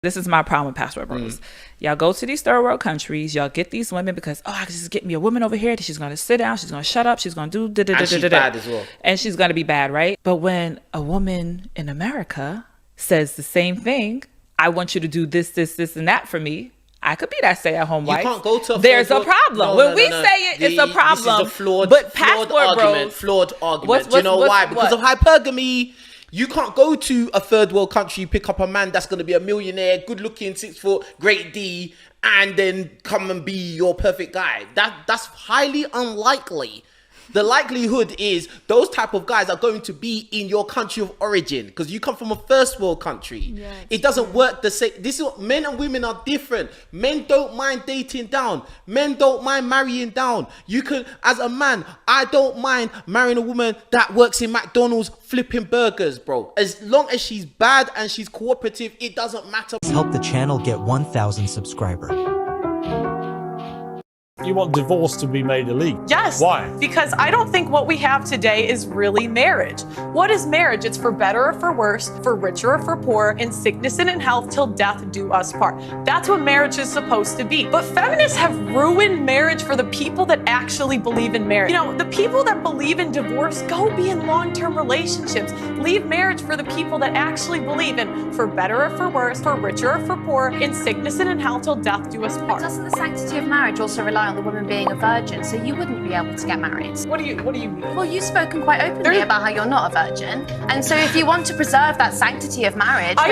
This is my problem with passport bros. Y'all go to these third world countries, y'all get these women because, I can just get me a woman over here that she's going to sit down, she's going to shut up, she's going to do da-da-da-da-da. And she's bad as well. And she's going to be bad, right? But when a woman in America says the same thing, I want you to do this, this, this, and that for me, I could be that stay-at-home wife. You can't go to There's a problem. When we say it, it's a problem. This is a flawed argument. Flawed argument. Do you know why? Because of hypergamy. You can't go to a third world country, pick up a man that's going to be a millionaire, good looking, 6 foot, great D, and then come and be your perfect guy. That's highly unlikely. The likelihood is those type of guys are going to be in your country of origin because you come from a first world country. Yeah, it doesn't work the same. This is what men and women are different. Men don't mind dating down. Men don't mind marrying down. You can, as a man, I don't mind marrying a woman that works in McDonald's flipping burgers, bro. As long as she's bad and she's cooperative, it doesn't matter. Help the channel get 1,000 subscribers. You want divorce to be made illegal? Yes. Why? Because I don't think what we have today is really marriage. What is marriage? It's for better or for worse, for richer or for poor, in sickness and in health, till death do us part. That's what marriage is supposed to be. But feminists have ruined marriage for the people that actually believe in marriage. You know, the people that believe in divorce, go be in long-term relationships. Leave marriage for the people that actually believe in for better or for worse, for richer or for poor, in sickness and in health, till death do us part. Doesn't the sanctity of marriage also rely on the woman being a virgin, so you wouldn't be able to get married? What do you mean? Well, you've spoken quite openly about how you're not a virgin, and so if you want to preserve that sanctity of marriage, but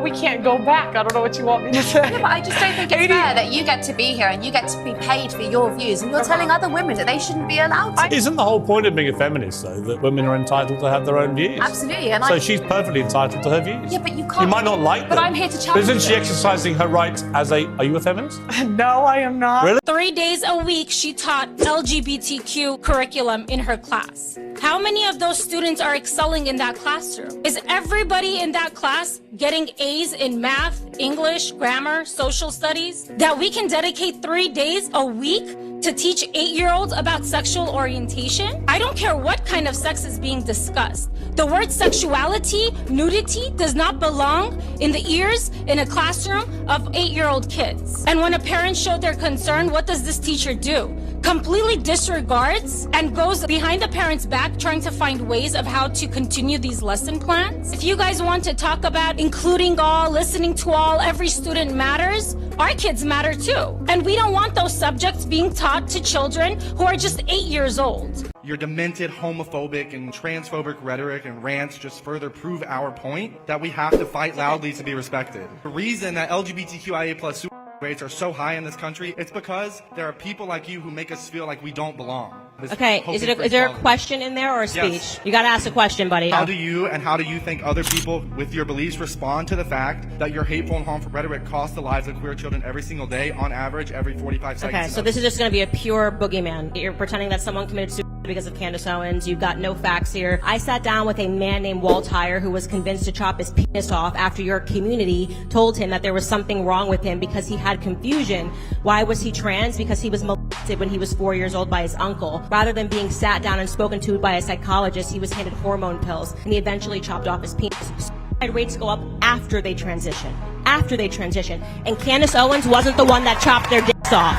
we can't go back. I don't know what you want me to say. Yeah, but I just don't think it's fair that you get to be here and you get to be paid for your views, and you're telling other women that they shouldn't be allowed to. Isn't the whole point of being a feminist, though, that women are entitled to have their own views? Absolutely. And so she's perfectly entitled to her views. Yeah, but you can't. You might not like them. But I'm here to challenge Isn't she exercising her rights as a... Are you a feminist? No, I am not. Really? 3 days a week, she taught LGBTQ curriculum in her class. How many of those students are excelling in that classroom? Is everybody in that class getting A's in math, English, grammar, social studies? That we can dedicate 3 days a week to teach 8-year-olds about sexual orientation? I don't care what kind of sex is being discussed. The word sexuality, nudity, does not belong in the ears in a classroom of 8-year-old kids. And when a parent showed their concern, what does this teacher do? Completely disregards and goes behind the parent's back trying to find ways of how to continue these lesson plans. If you guys want to talk about including all, listening to all, every student matters, our kids matter too. And we don't want those subjects being taught to children who are just 8 years old. Your demented homophobic and transphobic rhetoric and rants just further prove our point that we have to fight loudly to be respected. The reason that LGBTQIA+ rates are so high in this country, it's because there are people like you who make us feel like we don't belong. Okay, is there a question in there or a speech? Yes. You gotta ask a question, buddy. How do you think other people with your beliefs respond to the fact that your hateful and harmful rhetoric costs the lives of queer children every single day, on average, every 45 seconds? Okay, so this is just gonna be a pure boogeyman. You're pretending that someone committed suicide because of Candace Owens. You've got no facts here. I sat down with a man named Walt Heyer who was convinced to chop his penis off after your community told him that there was something wrong with him because he had confusion. Why was he trans? Because he was molested when he was 4 years old by his uncle. Rather than being sat down and spoken to by a psychologist, he was handed hormone pills, and he eventually chopped off his penis. Suicide rates go up after they transition. And Candace Owens wasn't the one that chopped their dicks off.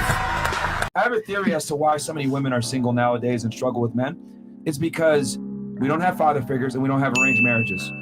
I have a theory as to why so many women are single nowadays and struggle with men. It's because we don't have father figures and we don't have arranged marriages.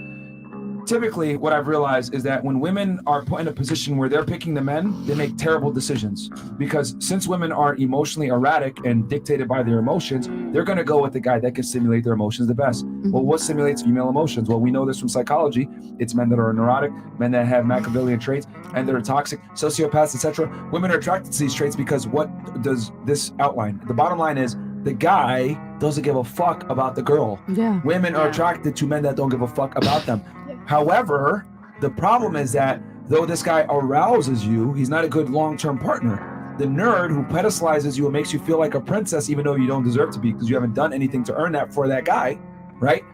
Typically, what I've realized is that when women are put in a position where they're picking the men, they make terrible decisions. Because since women are emotionally erratic and dictated by their emotions, they're going to go with the guy that can stimulate their emotions the best. Well, what stimulates female emotions? Well, we know this from psychology. It's men that are neurotic, men that have Machiavellian traits, and that are toxic, sociopaths, etc. Women are attracted to these traits because what does this outline? The bottom line is the guy doesn't give a fuck about the girl. Yeah. Women are attracted to men that don't give a fuck about them. However, the problem is that though this guy arouses you, he's not a good long-term partner. The nerd who pedestalizes you and makes you feel like a princess even though you don't deserve to be because you haven't done anything to earn that for that guy, right?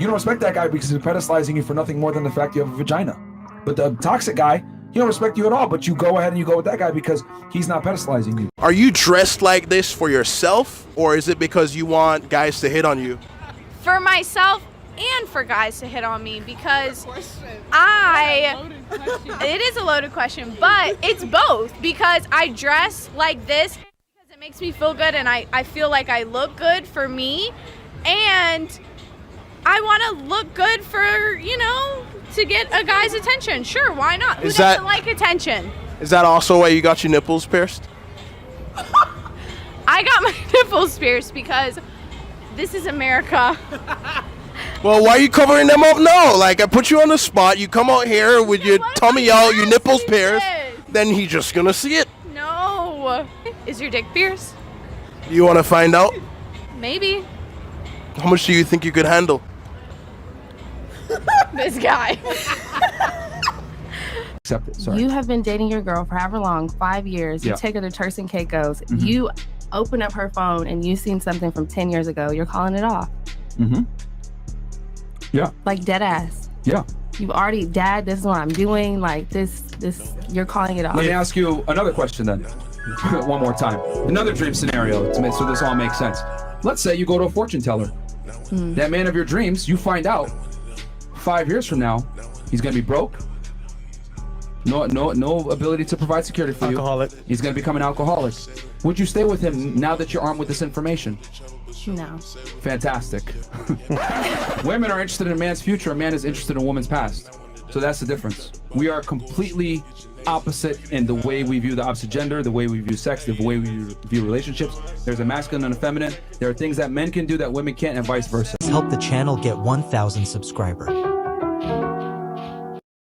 You don't respect that guy because he's pedestalizing you for nothing more than the fact you have a vagina. But the toxic guy, he don't respect you at all, but you go ahead and you go with that guy because he's not pedestalizing you. Are you dressed like this for yourself, or is it because you want guys to hit on you? For myself, and for guys to hit on me because it is a loaded question, but it's both because I dress like this because it makes me feel good and I feel like I look good for me, and I want to look good for, you know, to get a guy's attention. Sure, why not? Who doesn't like attention? Is that also why you got your nipples pierced? I got my nipples pierced because this is America. Well, why are you covering them up now? Like, I put you on the spot. You come out here with your tummy out, your nipples pierced. Then he's just gonna see it. No. Is your dick pierced? You want to find out? Maybe. How much do you think you could handle? This guy. Accept it. Sorry. You have been dating your girl for however long, 5 years. You take her to Turks and Caicos. You open up her phone and you've seen something from 10 years ago. You're calling it off. Yeah. Like dead ass. Yeah. You've already, Dad, this is what I'm doing. Like this, you're calling it off. Let me ask you another question then. One more time. Another dream scenario to make so this all makes sense. Let's say you go to a fortune teller. That man of your dreams, you find out 5 years from now, he's gonna be broke. No ability to provide security for you. He's gonna become an alcoholic. Would you stay with him now that you're armed with this information? No. Fantastic. Women are interested in a man's future. A man is interested in a woman's past. So that's the difference. We are completely opposite in the way we view the opposite gender, the way we view sex, the way we view relationships. There's a masculine and a feminine. There are things that men can do that women can't, and vice versa. Help the channel get 1,000 subscribers.